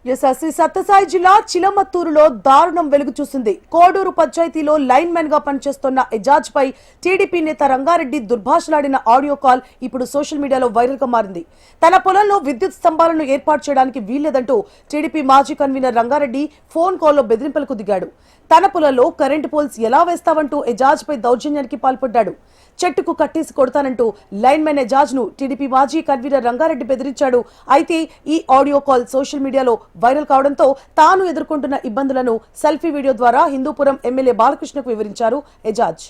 శ్రీ సత్యసాయి జిల్లా చిలమత్తూరులో దారుణం వెలుగు చూసింది. కోడూరు పంచాయతీలో లైన్ మ్యాన్ గా పనిచేస్తున్న ఎజాజ్ పై టీడీపీ నేత రంగారెడ్డి దుర్భాషలాడిన ఆడియో కాల్ ఇప్పుడు సోషల్ మీడియాలో వైరల్ గా మారింది. తన పొలంలో విద్యుత్ స్తంభాలను ఏర్పాటు చేయడానికి వీల్లేదంటూ టీడీపీ మాజీ కన్వీనర్ రంగారెడ్డి ఫోన్ కాల్లో బెదిరింపులకు దిగాడు. తన పొలంలో కరెంటు పోల్స్ ఎలా వేస్తావంటూ ఎజాజ్ పై దౌర్జన్యానికి పాల్పడ్డాడు. చెట్టుకు కట్టేసి కొడతానంటూ లైన్ మ్యాన్ ఎజాజ్ ను టీడీపీ మాజీ కన్వీనర్ రంగారెడ్డి బెదిరించాడు. అయితే ఈ ఆడియో కాల్ సోషల్ మీడియాలో వైరల్ కావడంతో తాను ఎదుర్కొంటున్న ఇబ్బందులను సెల్ఫీ వీడియో ద్వారా హిందూపురం ఎమ్మెల్యే బాలకృష్ణకు వివరించారు ఎజాజ్.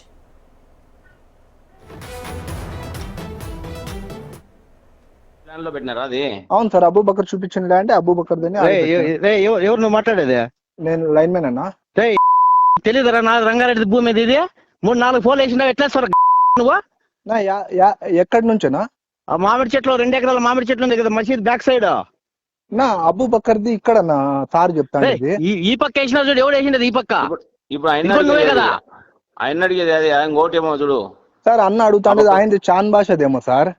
అవును సార్, అబూబకర్ చూపించిన ల్యాండ్ అబూబకర్. ఎవరు నువ్వు మాట్లాడేది? నేను లైన్ మ్యాన్ అన్నా. తెలీదరా నా రంగారెడ్డి భూమి మీద ఇది 3-4 ఫోన్లు వేసినా ఎట్లా సార్ నువ్వు? ఎక్కడి నుంచేనా? మామిడి చెట్లు 2 ఎకరాల మామిడి చెట్లు ఉంది కదా మసీద్ బ్యాక్ సైడ్. నా అబూబకర్ది ఇక్కడ నా సార్ చెప్తాను. ఈ పక్క వేసినా చూడు, ఎవడు వేసినది ఈ పక్క? ఇప్పుడు నువ్వే కదా ఆయన అడిగేది. అది ఆయన ఇంకోటేమో చూడు సార్, అన్న అడుగుతాండేది ఆయనది చాంద్ భాషదేమో సార్.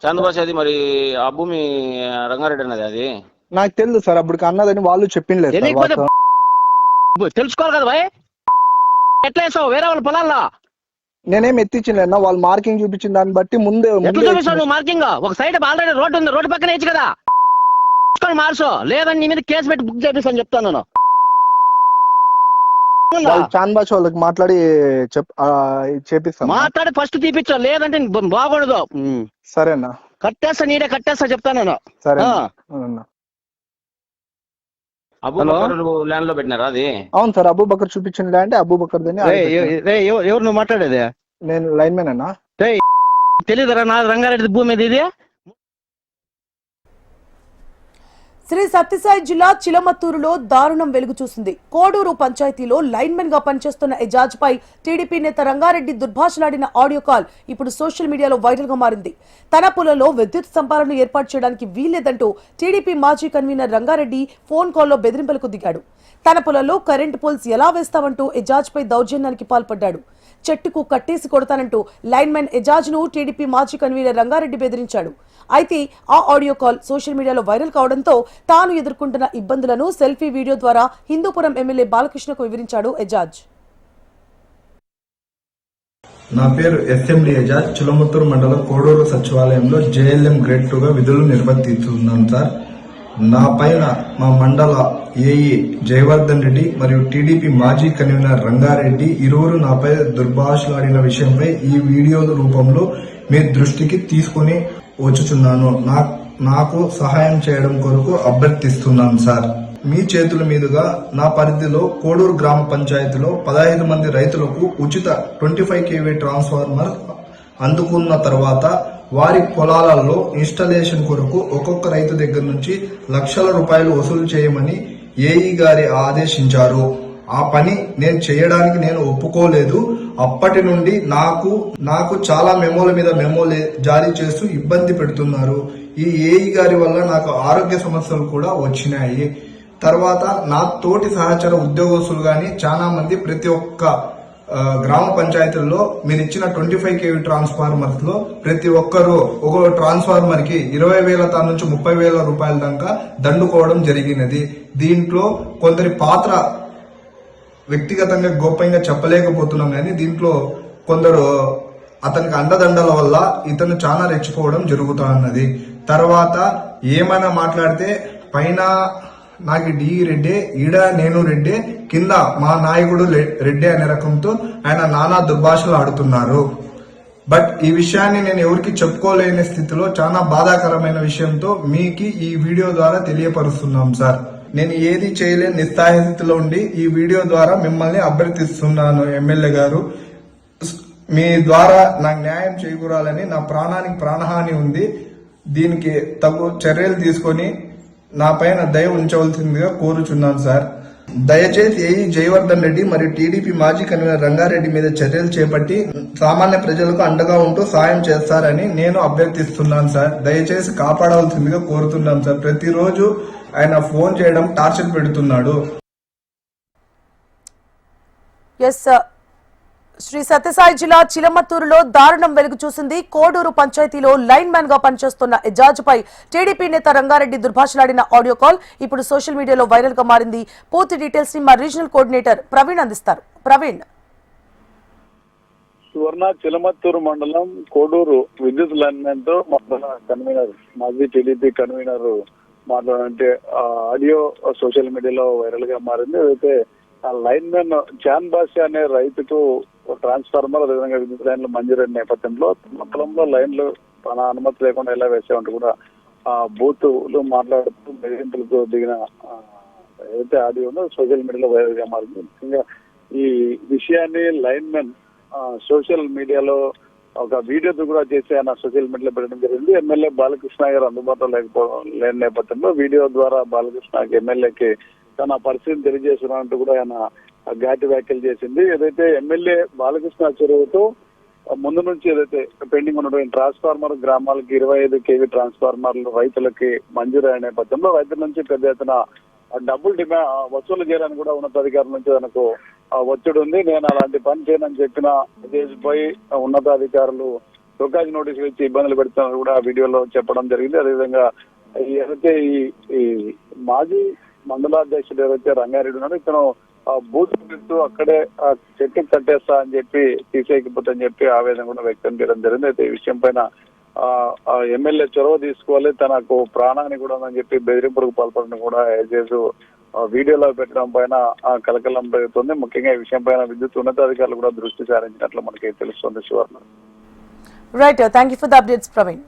చాంద్ భాష అది. మరి ఆ భూమి రంగారెడ్డి అన్నది. అది నాకు తెలుసు సార్, అప్పుడు అన్నదని వాళ్ళు చెప్పిండలేదు. తెలుసుకోవాలి కదా భయ్, ఎట్లా వేసావు వేరే వాళ్ళ పొలాల్లో? నేనేం ఎత్తించిన వాళ్ళు మార్కింగ్ చూపించిన దాన్ని బట్టి ముందే మార్కింగ్ ఒక సైడ్ ఆల్రెడీ రోడ్డు ఉంది, రోడ్డు పక్కన వేయచ్చు కదా. మార్చో లేదని నీ మీద కేసు పెట్టి బుక్ చేపిస్తాను చెప్తాను నేను. చాంద్ భాష వాళ్ళకి మాట్లాడి చేపిస్తాను. మాట్లాడి ఫస్ట్ తీపిచ్చా, లేదంటే బాగూడదు. సరేనా, కట్టేస్తా, నీడే కట్టేస్తా చెప్తాను నేను. సరే. ల్యాండ్ లో పెట్టినారా అది? అవును సార్, అబూబకర్ చూపించిన ల్యాండ్ అబూబకర్. ఎవరు నువ్వు మాట్లాడేది? నేను లైన్ మ్యాన్ అన్నా. తెలీదరా నా రంగారెడ్డి భూమి మీద ఇది? శ్రీ సత్యసాయి జిల్లా చిలమత్తూరులో దారుణం వెలుగు చూసింది. కోడూరు పంచాయతీలో లైన్ మ్యాన్ గా పనిచేస్తున్న ఎజాజ్ పై టీడీపీ నేత రంగారెడ్డి దుర్భాషలాడిన ఆడియో కాల్ ఇప్పుడు సోషల్ మీడియాలో వైరల్ గా మారింది. తన పొలంలో విద్యుత్ స్తంభాలను ఏర్పాటు చేయడానికి వీల్లేదంటూ టీడీపీ మాజీ కన్వీనర్ రంగారెడ్డి ఫోన్ కాల్లో బెదిరింపులకు దిగాడు. తన పొలంలో కరెంటు పోల్స్ ఎలా వేస్తావంటూ ఎజాజ్ పై దౌర్జన్యానికి పాల్పడ్డాడు. చెట్టుకు కట్టేసి కొడతానంటూ లైన్ మ్యాన్ ఎజాజ్ ను టీడీపీ మాజీ కన్వీనర్ రంగారెడ్డి బెదిరించాడు. అయితే ఆ ఆడియో కాల్ సోషల్ మీడియాలో వైరల్ కావడంతో తాను ఎదుర్కొంటున్న ఇబ్బందులను సెల్ఫీ వీడియో ద్వారా హిందూపురం ఎమ్మెల్యే బాలకృష్ణకు వివరించాడు ఎజాజ్. నా పేరు ఎస్ఎండి ఎజాజ్. చిలమత్తూరు మండలం కోడూరు సచివాలయంలో జేఎల్ఎం గ్రేడ్ 2గా విధులు నిర్వర్తిస్తున్నాను సార్. నా పైన మా మండల ఏఈ జయవర్ధన్ రెడ్డి మరియు టీడీపీ మాజీ కన్వీనర్ రంగారెడ్డి ఇరువురు నాపై దుర్భాషలాడిన విషయంపై ఈ వీడియో రూపంలో మీ దృష్టికి తీసుకుని వచ్చుచున్నాను. నాకు సహాయం చేయడం కొరకు అభ్యర్థిస్తున్నాను సార్. మీ చేతుల మీదుగా నా పరిధిలో కోడూరు గ్రామ పంచాయతీలో 15 మంది రైతులకు ఉచిత 25 kV ట్రాన్స్ఫార్మర్ అందుకున్న తర్వాత వారి పొలాలలో ఇన్స్టాలేషన్ కొరకు ఒక్కొక్క రైతు దగ్గర నుంచి లక్షల రూపాయలు వసూలు చేయమని ఏఈ గారి ఆదేశించారు. ఆ పని నేను చేయడానికి నేను ఒప్పుకోలేదు. అప్పటి నుండి నాకు చాలా మెమోల మీద మెమోలు జారీ చేస్తూ ఇబ్బంది పెడుతున్నారు. ఈ ఏఈ గారి వల్ల నాకు ఆరోగ్య సమస్యలు కూడా వచ్చినాయి. తర్వాత నా తోటి సహచర ఉద్యోగస్తులు గాని చాలా మంది ప్రతి ఒక్క గ్రామ పంచాయతీల్లో మీరు ఇచ్చిన 25 kV ట్రాన్స్ఫార్మర్స్ లో ప్రతి ఒక్కరూ ఒక ట్రాన్స్ఫార్మర్ కి 20,000 నుంచి 30,000 రూపాయల దాకా దండుకోవడం జరిగినది. దీంట్లో కొందరి పాత్ర వ్యక్తిగతంగా గోప్యంగా చెప్పలేకపోతున్నాం, కానీ దీంట్లో కొందరు అతనికి అండదండల వల్ల ఇతను చాలా రెచ్చిపోవడం జరుగుతున్నది. తర్వాత ఏమైనా మాట్లాడితే పైన నాకు డి రెడ్డే, ఈడ నేను రెడ్డే, కింద మా నాయకుడు రెడ్డే అనే రకంతో ఆయన నానా దుర్భాషలు ఆడుతున్నారు. బట్ ఈ విషయాన్ని నేను ఎవరికి చెప్పుకోలేని స్థితిలో చాలా బాధాకరమైన విషయంతో మీకు ఈ వీడియో ద్వారా తెలియపరుస్తున్నాం సార్. నేను ఏది చేయలేని నిస్సహాయ స్థితిలో ఉండి ఈ వీడియో ద్వారా మిమ్మల్ని అభ్యర్థిస్తున్నాను. ఎమ్మెల్యే గారు, మీ ద్వారా నాకు న్యాయం చేకూరాలని, నా ప్రాణానికి ప్రాణహాని ఉంది. దీనికి తగు చర్యలు తీసుకొని నా పైన దయ ఉంచవలసిందిగా కోరుచున్నాను సార్. దయచేసి ఏఈ జయవర్ధన్ రెడ్డి మరియు టీడీపీ మాజీ కన్వీనర్ రంగారెడ్డి మీద చర్యలు చేపట్టి సామాన్య ప్రజలకు అండగా ఉంటూ సాయం చేస్తారని నేను అభ్యర్థిస్తున్నాను సార్. దయచేసి కాపాడవలసిందిగా కోరుతున్నాను సార్. ప్రతిరోజు ఆయన ఫోన్ చేయడం టార్చర్ పెడుతున్నాడు. శ్రీ సత్యసాయి జిల్లా చిలమత్తూరులో దారుణం వెలుగు చూసింది. కోడూరు పంచాయతీలో లైన్ మ్యాన్ గా పనిచేస్తున్న ఎజాజ్ పై టీడీపీ నేత రంగారెడ్డి దుర్భాషలాడిన ఆడియో కాల్ ఇప్పుడు సోషల్ మీడియాలో వైరల్ గా మారింది. పూర్తి డీటెయిల్స్ ని మా రీజనల్ కోఆర్డినేటర్ ప్రవీణ్ అందిస్తారు. ప్రవీణ్. సువర్ణ చిలమత్తూరు మండలం కోడూరు విద్యుత్ లైన్ మ్యాన్ తో కన్వీనర్ మాజీ టీడీపీ కన్వీనర్ మాట్లాడాలంటే ఆడియో సోషల్ మీడియాలో వైరల్ గా మారింది. అయితే ఆ లైన్ మ్యాన్ జాన్ బాషా అనే రైతుకు ట్రాన్స్ఫార్మర్ అదేవిధంగా విద్యుత్ లైన్లు మంజూరైన నేపథ్యంలో పొలంలో లైన్లు తన అనుమతి లేకుండా ఎలా వేసామంటూ కూడా బూతులు మాట్లాడుతూ బెదిరింపులకు దిగిన ఏదైతే ఆడియో ఉందో సోషల్ మీడియాలో వైరల్ గా మారింది. ముఖ్యంగా ఈ విషయాన్ని లైన్ మ్యాన్ సోషల్ మీడియాలో ఒక వీడియోతో కూడా చేసి ఆయన సోషల్ మీడియాలో పెట్టడం జరిగింది. ఎమ్మెల్యే బాలకృష్ణ గారు అందుబాటులో లేని నేపథ్యంలో వీడియో ద్వారా బాలకృష్ణ ఎమ్మెల్యేకి తన పరిస్థితిని తెలియజేస్తున్నట్టు కూడా ఆయన ఘాటి వ్యాఖ్యలు చేసింది. ఏదైతే ఎమ్మెల్యే బాలకృష్ణ చెరువుతో ముందు నుంచి ఏదైతే పెండింగ్ ఉన్నటువంటి ట్రాన్స్ఫార్మర్ గ్రామాలకి 25 kV ట్రాన్స్ఫార్మర్లు రైతులకి మంజూరు అయిన నేపథ్యంలో రైతుల నుంచి పెద్ద ఎత్తున డబ్బులు వసూలు చేయడానికి కూడా ఉన్నతాధికారుల నుంచి తనకు ఒత్తిడి ఉంది. నేను అలాంటి పని చేయనని చెప్పిన పై ఉన్నతాధికారులు షోకాజ్ నోటీసులు ఇచ్చి ఇబ్బందులు పెడుతున్నారు కూడా వీడియోలో చెప్పడం జరిగింది. అదేవిధంగా ఏదైతే ఈ మాజీ మండలాధ్యక్షుడు ఎవరైతే రంగారెడ్డి ఉన్నాడో ఇతను బూత్ పెడుతూ అక్కడే చెట్టు కట్టేస్తా అని చెప్పి తీసేయకపోతని చెప్పి ఆవేదన కూడా వ్యక్తం చేయడం జరిగింది. అయితే ఈ విషయం పైన ఎమ్మెల్యే చొరవ తీసుకోవాలి, తనకు ప్రాణాన్ని కూడా అని చెప్పి బెదిరింపులకు పాల్పడడం కూడా ఏజేసు వీడియోలో పెట్టడం పైన కలకలం పెరుగుతుంది. ముఖ్యంగా ఈ విషయం పైన విద్యుత్ ఉన్నతాధికారులు కూడా దృష్టి సారించినట్లు మనకి తెలుస్తుంది. Shivarna. Right, thank you for the updates Praveen.